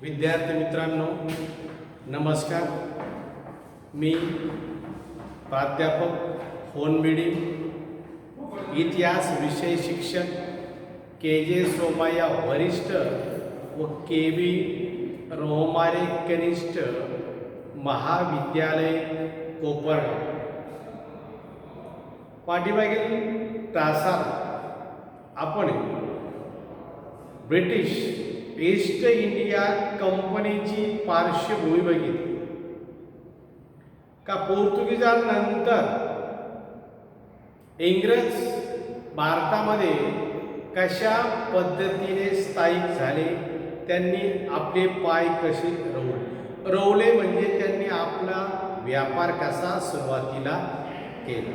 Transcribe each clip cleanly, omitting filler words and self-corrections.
विद्यार्थी मित्रांनो, नमस्कार. मी प्राध्यापक होनबिडी, इतिहास विषय शिक्षक के जे सोमय्या वरिष्ठ व के बी रोमारे कनिष्ठ महाविद्यालय कोपरगाव. पाठीमागील तासात आपण ब्रिटिश ईस्ट इंडिया कंपनीची पार्श्वभूमी बघितली. का पोर्तुगीजांनंतर इंग्रज भारतामध्ये कशा पद्धतीने स्थायिक झाले, त्यांनी आपले पाय कसे रोवले म्हणजे त्यांनी आपला व्यापार कसा सुरुवातीला केला.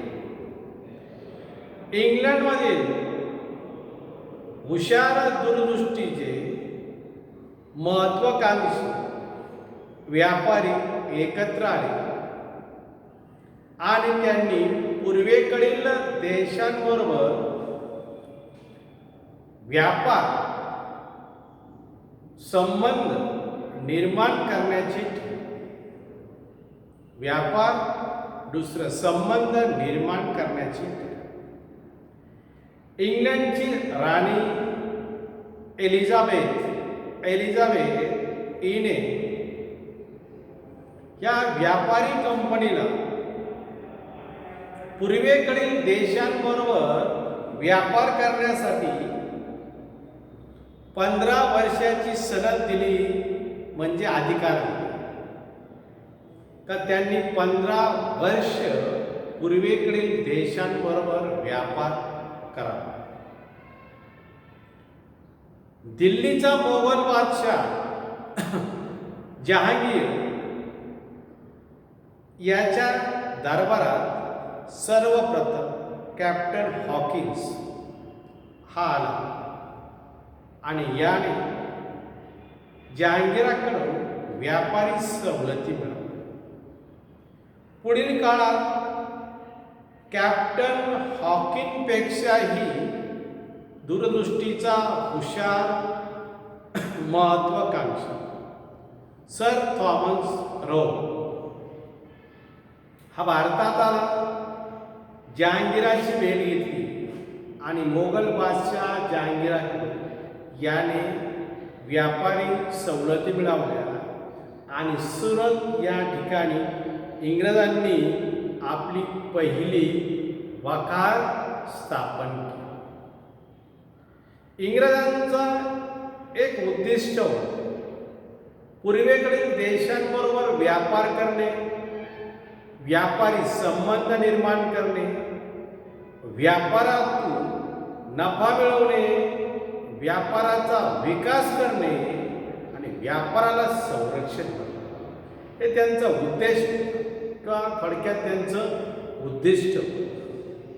इंग्लंडमधील हुशार दूरदृष्टीचे महत्वाकांक्षी व्यापारी एकत्र आले आणि त्यांनी पूर्वेकडील देशांबरोबर व्यापार संबंध निर्माण करण्याची संबंध निर्माण करण्याची इंग्लंडची राणी एलिझाबेथ हिने या व्यापारी कंपनीला पूर्वेकडील देशांबरोबर व्यापार करण्यासाठी 15 वर्षाची सनद दिली, म्हणजे अधिकार दिले. का त्यांनी 15 वर्ष पूर्वेकडील देशांबरोबर व्यापार करावा. दिल्लीचा मोगल बादशाह जहांगीर याच्या दरबारात सर्वप्रथम कॅप्टन हॉकिन्स हा आला आणि याने जहांगीराकडून व्यापारी सवलती मिळवल्या. पुढील काळात कॅप्टन हॉकिनपेक्षाही दूरदृष्टीचा हुशार महत्वाकांक्षी सर थॉमस रो हा भारतात आला. जहांगीराची भेट घेतली आणि मोगल बादशाह जहांगीराकडे याने व्यापारी सवलती मिळवल्या आणि सुरत या ठिकाणी इंग्रजांनी आपली पहिली वकार स्थापन केली. इंग्रजांचा एक उद्दिष्ट होतं पूर्वेकडील देशांबरोबर व्यापार करणे, व्यापारी संबंध निर्माण करणे, व्यापारातून नफा मिळवणे, व्यापाराचा विकास करणे आणि व्यापाराला संरक्षण करणे. हे त्यांचं उद्देश किंवा थोडक्यात त्यांचं उद्दिष्ट.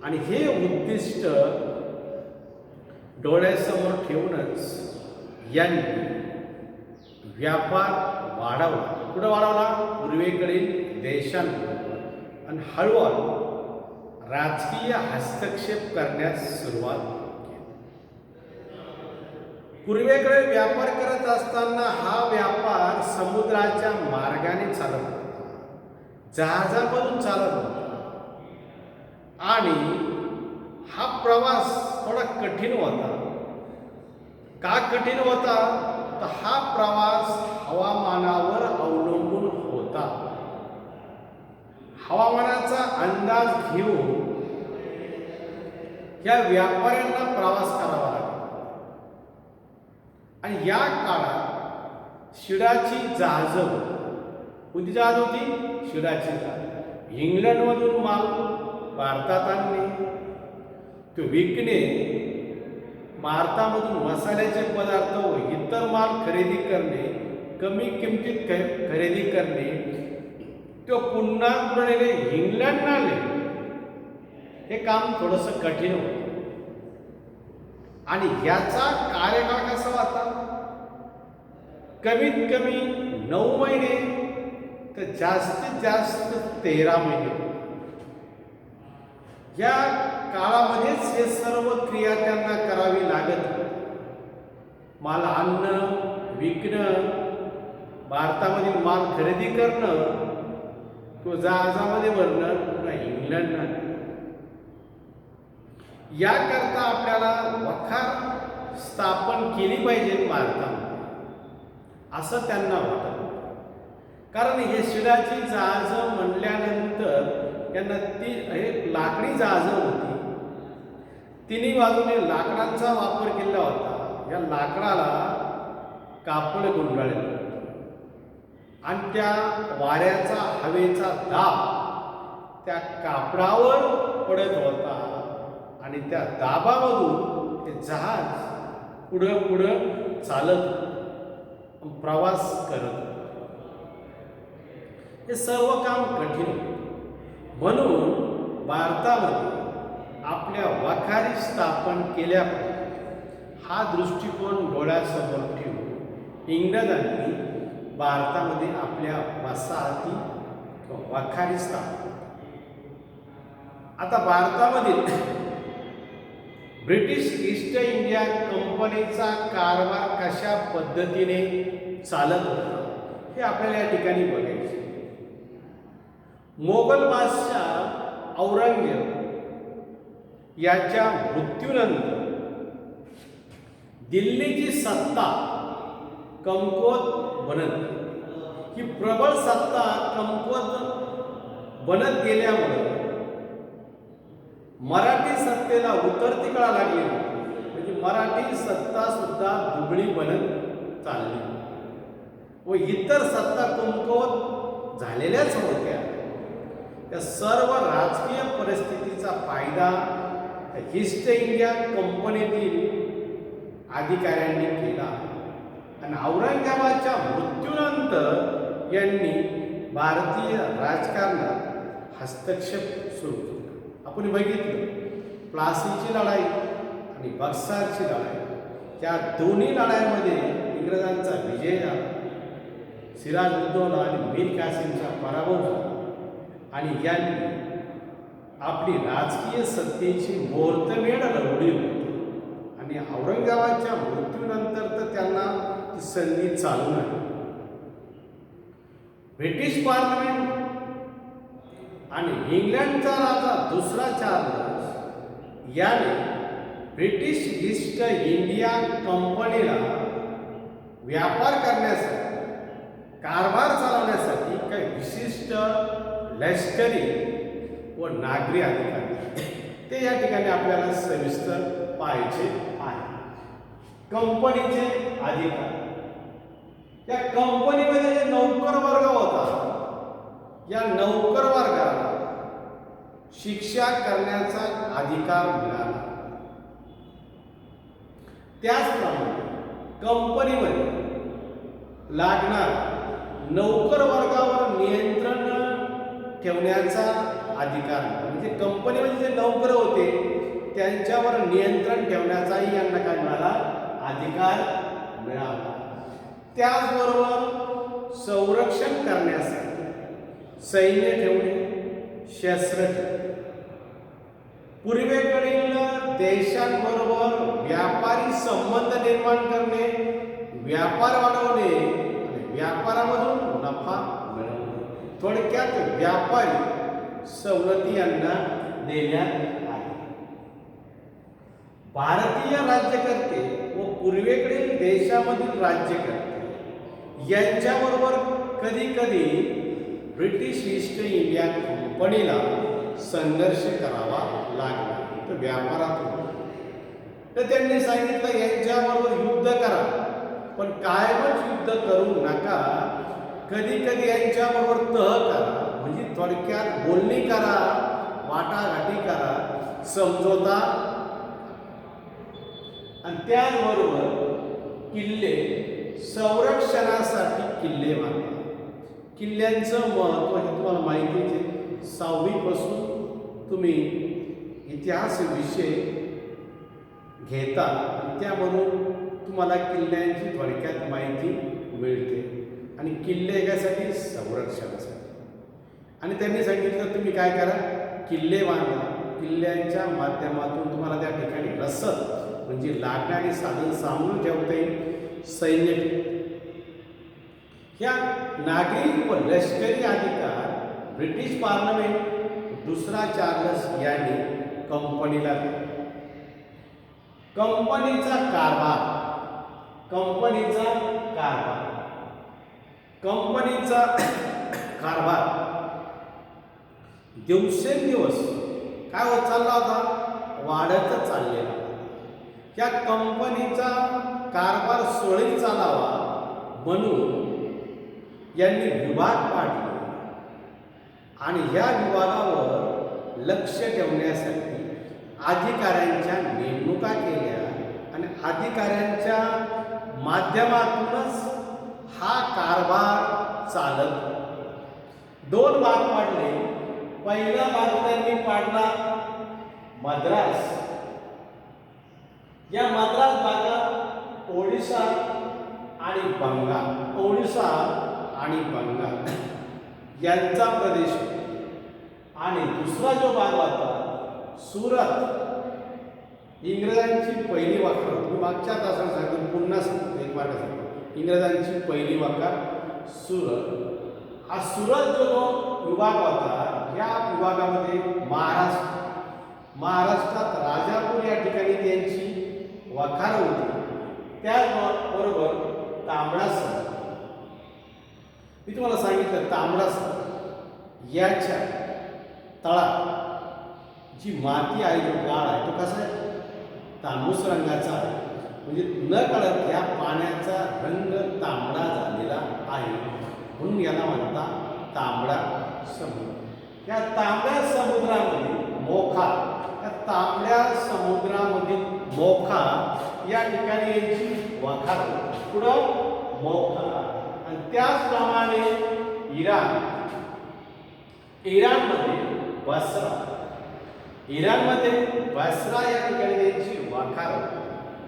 आणि हे उद्दिष्ट डोळ्यासमोर ठेवूनच यांनी व्यापार वाढवला. कुठं वाढवला? पूर्वेकडील देशांबरोबर. आणि हळूहळू राजकीय हस्तक्षेप करण्यास सुरुवात केली. पूर्वेकडे व्यापार करत असताना हा व्यापार समुद्राच्या मार्गाने चालत होता, जहाजामधून चालत होता. आणि हा प्रवास थोडा कठीण होता. का कठीण होता? तर हा प्रवास हवामानावर अवलंबून होता. हवामानाचा अंदाज घेऊन या व्यापाऱ्यांना प्रवास करावा लागला. आणि या काळात शिडाची जहाज होती. कोणती जहाज होती? शिडाची जहाज. इंग्लंडमधून माल भारतात आणणे, तो विकणे, भारतामधून मसाल्याचे पदार्थ व इतर माल खरेदी करणे, कमी किमतीत खरेदी करणे, तो पुन्हा पुढे इंग्लंडला नेणे, हे काम थोडंसं कठीण होतं. आणि याचा कार्यकाळ कसा होता? कमीत कमी 9 महिने तर जास्तीत जास्त 13 महिने. या काळामध्येच हे सर्व क्रिया त्यांना करावी लागत. माल आणणं, विकणं, भारतामधील माल खरेदी करणं किंवा जहाजामध्ये भरणं पुन्हा इंग्लंडला याकरता आपल्याला वखार स्थापन केली पाहिजे भारतामध्ये असं त्यांना वाटत. कारण हे शिडाची जहाजं म्हणल्यानंतर त्यांना ती हे लाकडी जहाजं होती. तिन्ही बाजूने लाकडांचा वापर केला होता. या लाकडाला कापड गुंडाळलेलं होतं आणि त्या वाऱ्याचा हवेचा दाब त्या कापडावर पडत होता आणि त्या दाबामधून ते जहाज पुढं चालत प्रवास करत. हे सर्व काम कठीण. म्हणून भारतामध्ये आपल्या वखारी स्थापन केल्या हा दृष्टिकोन डोळ्यासमोर ठेवून इंग्रजांनी भारतामध्ये आपल्या वसाहती वखारी स्थापन. आता भारतामधील ब्रिटिश ईस्ट इंडिया कंपनीचा कारभार कशा पद्धतीने चालत होता हे आपल्याला या ठिकाणी बघायचे. मोगल बादशाह औरंगजेब याच्या मृत्यूनंतर दिल्लीची सत्ता कमकुवत बनत गेली. ही प्रबळ सत्ता कमकुवत बनत गेल्यामुळे मराठी सत्तेला उतरती कळा लागली होती. म्हणजे मराठी सत्ता सुद्धा दुबळी बनत चालली व इतर सत्ता कमकुवत झालेल्याच होत्या. त्या सर्व राजकीय परिस्थितीचा फायदा ईस्ट इंडिया कंपनीतील अधिकाऱ्यांनी केला आणि औरंगजेबाच्या मृत्यूनंतर यांनी भारतीय राजकारणात हस्तक्षेप सुरू केला. आपण बघितलं प्लासीची लढाई आणि बक्सारची लढाई, त्या दोन्ही लढाईमध्ये इंग्रजांचा विजय झाला. सिराजुद्दौला आणि मीर कासिमचा पराभव झाला आणि यांनी आपली राजकीय सत्तेची मुहूर्तमेढ लढवली होती आणि औरंगजेबाच्या मृत्यूनंतर तर त्यांना ती संधी चालू आली. ब्रिटिश पार्लमेंट आणि इंग्लंडचा राजा दुसरा चार्ल्स याने ब्रिटिश ईस्ट इंडिया कंपनीला व्यापार करण्यासाठी कारभार चालवण्यासाठी काही विशिष्ट लष्करी व नागरी अधिकारी ते या ठिकाणी आपल्याला सविस्तर पाहायचे आहे. कंपनीचे अधिकार, या कंपनीमध्ये जे नौकर वर्ग होता या नौकर वर्गाला शिक्षा करण्याचा अधिकार मिळाला. त्याचप्रमाणे कंपनीमध्ये लागणारा नौकर वर्गावर नियंत्रण ठेवण्याचा अधिकार. म्हणजे कंपनीमध्ये जे नौकर होते त्यांच्यावर नियंत्रण ठेवण्याचाही यांना काय मिळाला, अधिकार मिळाला. त्याचबरोबर संरक्षण करण्यासाठी सैन्य ठेवणे, शस्त्र ठेवणे, पूर्वेकडील देशांबरोबर व्यापारी संबंध निर्माण करणे, व्यापार वाढवणे आणि व्यापारामधून नफा मिळवणे. थोडक्यात व्यापारी सवलती यांना देण्यात आली. भारतीय राज्यकर्ते व पूर्वेकडील देशामधील राज्यकर्ते यांच्याबरोबर कधी कधी ब्रिटिश ईस्ट इंडिया कंपनीला संघर्ष करावा लागला. तर व्यापारातून तर त्यांनी सांगितलं यांच्याबरोबर युद्ध करा, पण कायमच युद्ध करू नका. कधी कधी यांच्याबरोबर तह करा, म्हणजे थोडक्यात बोलणी करा, वाटाघाटी करा, समझोता. आणि त्याचबरोबर किल्ले संरक्षणासाठी किल्ले बांधा. किल्ल्यांचं महत्त्व हे तुम्हाला माहितीच आहे. 6वी पासून तुम्ही इतिहास विषय घेता, त्यामधून तुम्हाला किल्ल्यांची थोडक्यात माहिती मिळते. आणि किल्ले एकासाठी संरक्षणासाठी. आणि त्यांनी सांगितलं तुम्ही काय करा, किल्ले बांधा. किल्ल्यांच्या माध्यमातून तुम्हाला त्या ठिकाणी रसद म्हणजे लागणारी साधन सामग्री ठेवता येईल, सैन्य. ह्या नागरी व लष्करी अधिकार ब्रिटिश पार्लमेंट दुसरा चार्ल्स यांनी कंपनीला दिला. कंपनीचा कारभार दिवसेंदिवस काय होत चालला होता, वाढतच चाललेला. या कंपनीचा कारभार सुरळीत चालावा म्हणून यांनी विभाग पाडले आणि या विभागावर लक्ष ठेवण्यासाठी अधिकाऱ्यांच्या नेमणुका केल्या आणि अधिकाऱ्यांच्या माध्यमातूनच हा कारभार चालत. दोन भाग पाडले. पहिला भाग त्यांनी पाडला मद्रास. या मद्रास भागात ओडिशा आणि बंगाल यांचा प्रदेश आणि दुसरा जो भाग होता सुरत. इंग्रजांची पहिली वाकर, मी मागच्या तासाला सांगितलं, पुन्हा एक वाटा सांगतो. इंग्रजांची पहिली वाकर सुरत. हा सुरत जो विभाग होता, या विभागामध्ये महाराष्ट्रात राजापूर या ठिकाणी त्यांची वखार होती. त्याचबरोबर तांबडा सर, मी तुम्हाला सांगितलं तांबडा सर याच्या तळात जी माती आहे, जो गाळ आहे, तो कसा आहे, तांबूस रंगाचा आहे. म्हणजे न कळत या पाण्याचा रंग तांबडा झालेला आहे, म्हणून याला म्हणतात तांबडा समुद्र. या तांबड्या समुद्रामध्ये मोखा, या तांबड्या समुद्रामधील मोखा या ठिकाणी यांची वखार होती. पुढं मोखा. आणि त्याचप्रमाणे इराणमध्ये बसरा या ठिकाणी त्यांची वखार होती.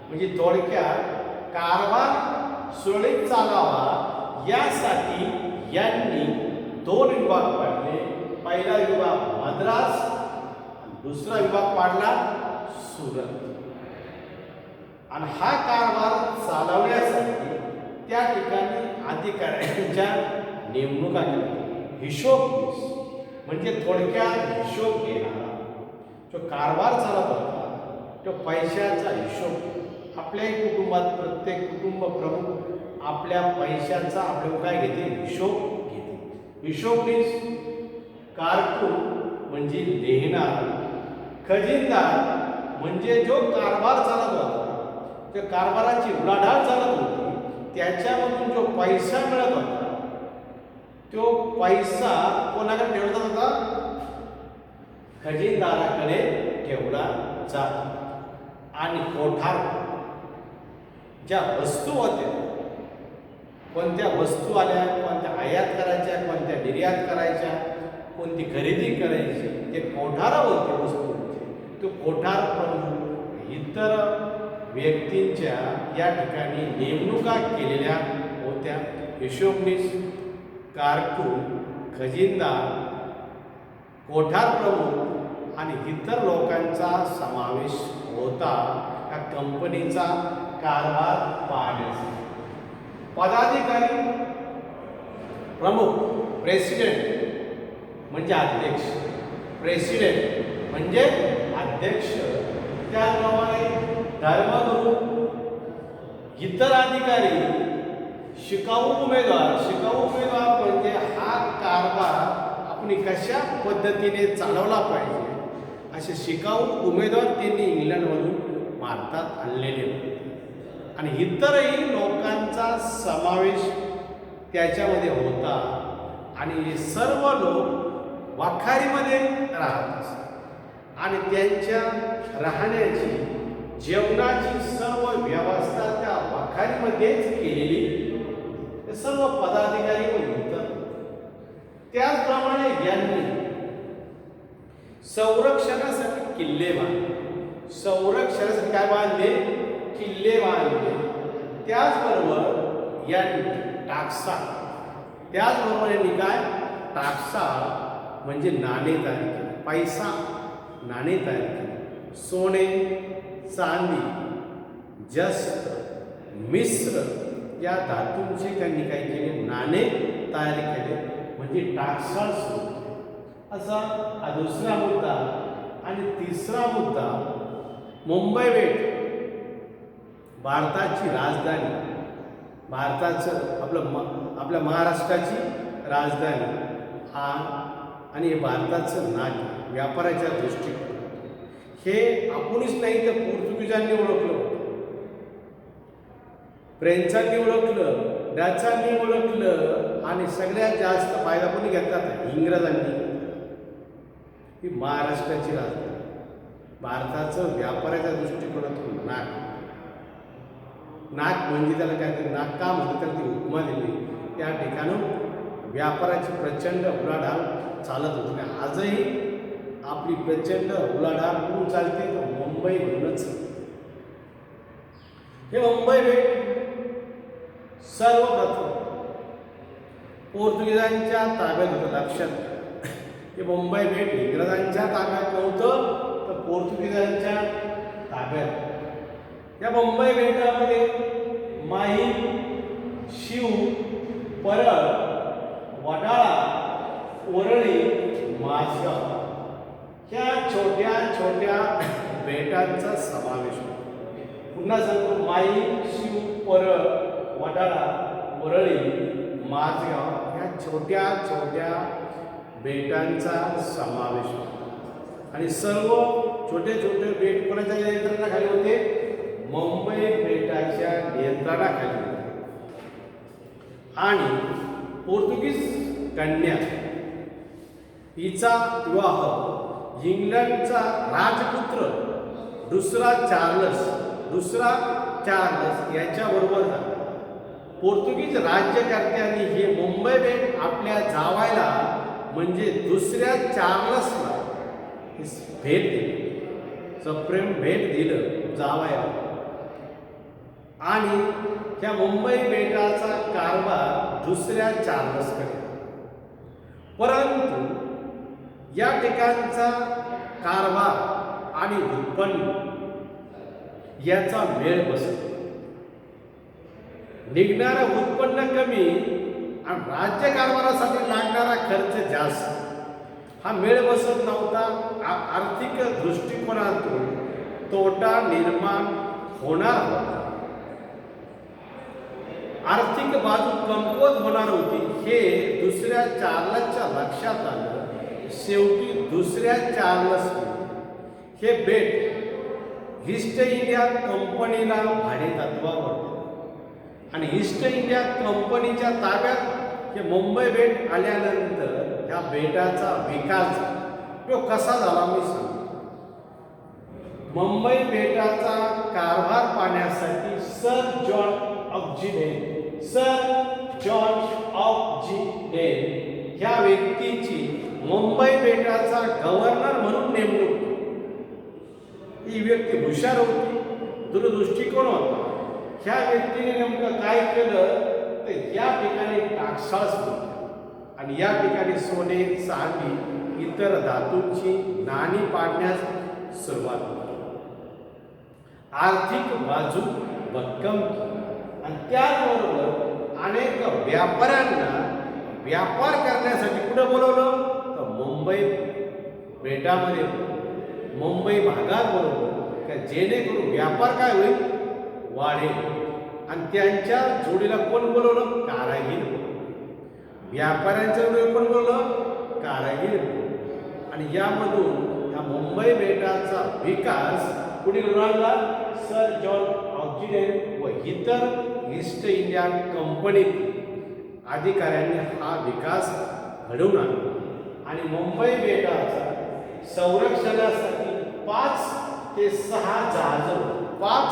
म्हणजे थोडक्यात कारभार सुरळीत चालावा यासाठी यांनी दोन विभाग पाडले. पहिला विभाग मद्रास, दुसरा विभाग पाडला सुरत. आणि हा कारभार चालवण्यासाठी त्या ठिकाणी अधिकाऱ्यांच्या नेमणुका केल्या. हिशोबनीस म्हणजे थोडक्यात हिशोब घेणारा जो कारभार चालत होता, तो पैशाचा हिशोब. आपल्याही कुटुंबात प्रत्येक कुटुंब प्रमुख आपल्या पैशाचा आपल्याला काय घेते, हिशोब घेते. हिशोबनीस. कारकून म्हणजे लिहिणारा. खजिनदार म्हणजे जो कारभार चालत होता, त्या कारभाराची उलाढाल चालत होती, त्याच्यामधून जो पैसा मिळत होता, तो पैसा कोणाकडे ठेवला होता, खजिनदाराकडे ठेवला जातो. आणि कोठार, ज्या वस्तू होत्या, कोणत्या वस्तू आल्या, कोणत्या आयात करायच्या, कोणत्या निर्यात करायच्या, कोणती खरेदी करायची, ते कोठार होते वस्तूंचे. तो कोठार प्रमुख इतर व्यक्तींच्या या ठिकाणी नेमणुका केलेल्या होत्या. हिशोबनीस, कारकून, खजिनदार, कोठार प्रमुख आणि इतर लोकांचा समावेश होता या कंपनीचा कारभार पाहण्यासाठी. पदाधिकारी प्रमुख, प्रेसिडेंट म्हणजे अध्यक्ष, प्रेसिडेंट म्हणजे अध्यक्ष. त्याचप्रमाणे धर्मगुरू, इतर अधिकारी, शिकाऊ उमेदवार म्हणजे हा कारभार आपण कशा पद्धतीने चालवला पाहिजे असे शिकाऊ उमेदवार त्यांनी इंग्लंडमधून भारतात आणलेले होते. आणि इतरही लोकांचा समावेश त्याच्यामध्ये होता. आणि सर्व लोक वाखारीमध्ये राहत असत आणि त्यांच्या राहण्याची, जेवणाची सर्व व्यवस्था त्या वाखारीमध्येच केलेली. ते सर्व पदाधिकारी होते. त्याचप्रमाणे यांनी संरक्षणासाठी किल्ले बांधले. संरक्षणासाठी काय बांधले, किल्ले बांधले. त्याचबरोबर यांनी टाकसा, त्याचबरोबर यांनी काय, टाकसा म्हणजे नाणे तयार केले, पैसा, नाणे तयार केले. सोने, चांदी, जस्त, मिश्र या धातूंचे त्यांनी काय केले, नाणे तयार केले, म्हणजे टाकसाळ सुरू केली. असा हा दुसरा मुद्दा. आणि तिसरा मुद्दा, मुंबई बेट भारताची राजधानी, भारताचं आपल्या महाराष्ट्राची राजधानी आणि हे भारताचं नाक व्यापाराच्या दृष्टीकोन. हे आपणच नाही तर पोर्तुगीजांनी ओळखलं होतं, फ्रेंचांनी ओळखलं, डचांनी ओळखलं, आणि सगळ्यात जास्त फायदा कोणी घेतला, इंग्रजांनी. ही महाराष्ट्राची राजधानी, भारताचं व्यापाराच्या दृष्टिकोनातून नाक म्हणजे त्याला काय, नाक का म्हणतात त्याला ती उपमा दिली. त्या ठिकाणून व्यापाराची प्रचंड उलाढाल चालत होती. आजही आपली प्रचंड उलाढाल कुठून चालते, तर मुंबई म्हणूनच. हे मुंबई बेट सर्वप्रथम पोर्तुगीजांच्या ताब्यात होतं. लक्षात, हे मुंबई बेट इंग्रजांच्या ताब्यात नव्हतं, तर पोर्तुगीजांच्या ताब्यात. या मुंबई बेटामध्ये माहीम, शीव, परळ, वडाळा, ओरळी, माझगाव ह्या छोट्या छोट्या बेटांचा समावेश होतो. पुन्हा सांगतो, माहीम, शीव, परळ, वडाळा, ओरळी, माझगाव ह्या छोट्या छोट्या बेटांचा समावेश होतो. आणि सर्व छोटे छोटे बेट कोणाच्या नियंत्रणाखाली होते, मुंबई बेटाच्या नियंत्रणाखाली. आणि पोर्तुगीज कन्या हिचा विवाह इंग्लंडचा राजपुत्र दुसरा चार्लस याच्याबरोबर झाला. पोर्तुगीज राज्यकर्त्यांनी हे मुंबई बेट आपल्या जावायला म्हणजे दुसऱ्या चार्लसला भेट दिली, सप्रेम भेट दिलं जावायला. आणि त्या मुंबई बेटाचा कारभार दुसऱ्या चार्लसकडे. परंतु या ठिकाणचा कारभार आणि उत्पन्न याचा मेळ बसत, निघणारं उत्पन्न कमी आणि राज्य कारभारासाठी लागणारा खर्च जास्त, हा मेळ बसत नव्हता. आर्थिक दृष्टिकोनातून तोटा निर्माण होणार होता. आर्थिक बाजू कमकुवत होणार होती हे दुसऱ्या चार्लसच्या लक्षात आलं. शेवटी दुसऱ्या चार्लसने हे बेट ईस्ट इंडिया कंपनीला भाडे तत्वावर आणि ईस्ट इंडिया कंपनीच्या ताब्यात हे मुंबई बेट आल्यानंतर या बेटाचा विकास तो कसा झाला मी सांगतो. मुंबई बेटाचा कारभार पाहण्यासाठी सर जॉन ऑफ जी डेन ह्या व्यक्तीची मुंबई बेटाचा गव्हर्नर म्हणून नेमणूक. ही व्यक्ती हुशार होती, दूरदृष्टिकोन होता. ह्या व्यक्तीने नेमकं काय केलं तर या ठिकाणी टाकसाळ सुरू केली आणि या ठिकाणी सोने, चांदी, इतर धातूंची नाणी पाडण्यास सुरुवात केली. आर्थिक बाजू भक्कम केली आणि त्याचबरोबर अनेक व्यापाऱ्यांना व्यापार करण्यासाठी कुठं बोलवलं तर मुंबई बेटामध्ये, मुंबई भागात बोलवलं, का जेणेकरून व्यापार काय होईल, वाढेल. आणि त्यांच्या जोडीला कोण बोलवलं, कारागीर. व्यापाऱ्यांच्या जोडीला कोण बोलवलं, कारागीर. आणि यामधून या मुंबई बेटाचा विकास कुणी घडवला, सर जॉन ऑक्सिडेन व इतर ईस्ट इंडिया कंपनी अधिकाऱ्यांनी हा विकास घडवून आणला. आणि मुंबई बेटाचा संरक्षणासाठी 5 ते 6 जहाज, 5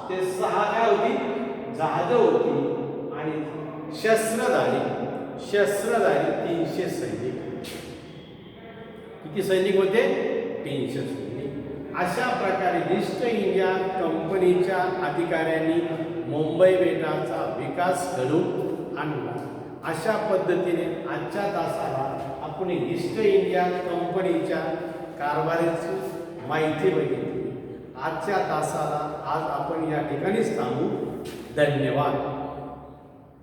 ते 6 काय होती, जहाज होती. आणि शस्त्रधारी 300 सैनिक. किती सैनिक होते, 300 सैनिक. अशा प्रकारे ईस्ट इंडिया कंपनीच्या अधिकाऱ्यांनी मुंबई बेटाचा विकास घडवून आणला. अशा पद्धतीने आजच्या तासाला आपण ईस्ट इंडिया कंपनीच्या कारभाराची माहिती बघितली. आजच्या तासाला आज आपण या ठिकाणीच थांबू. धन्यवाद.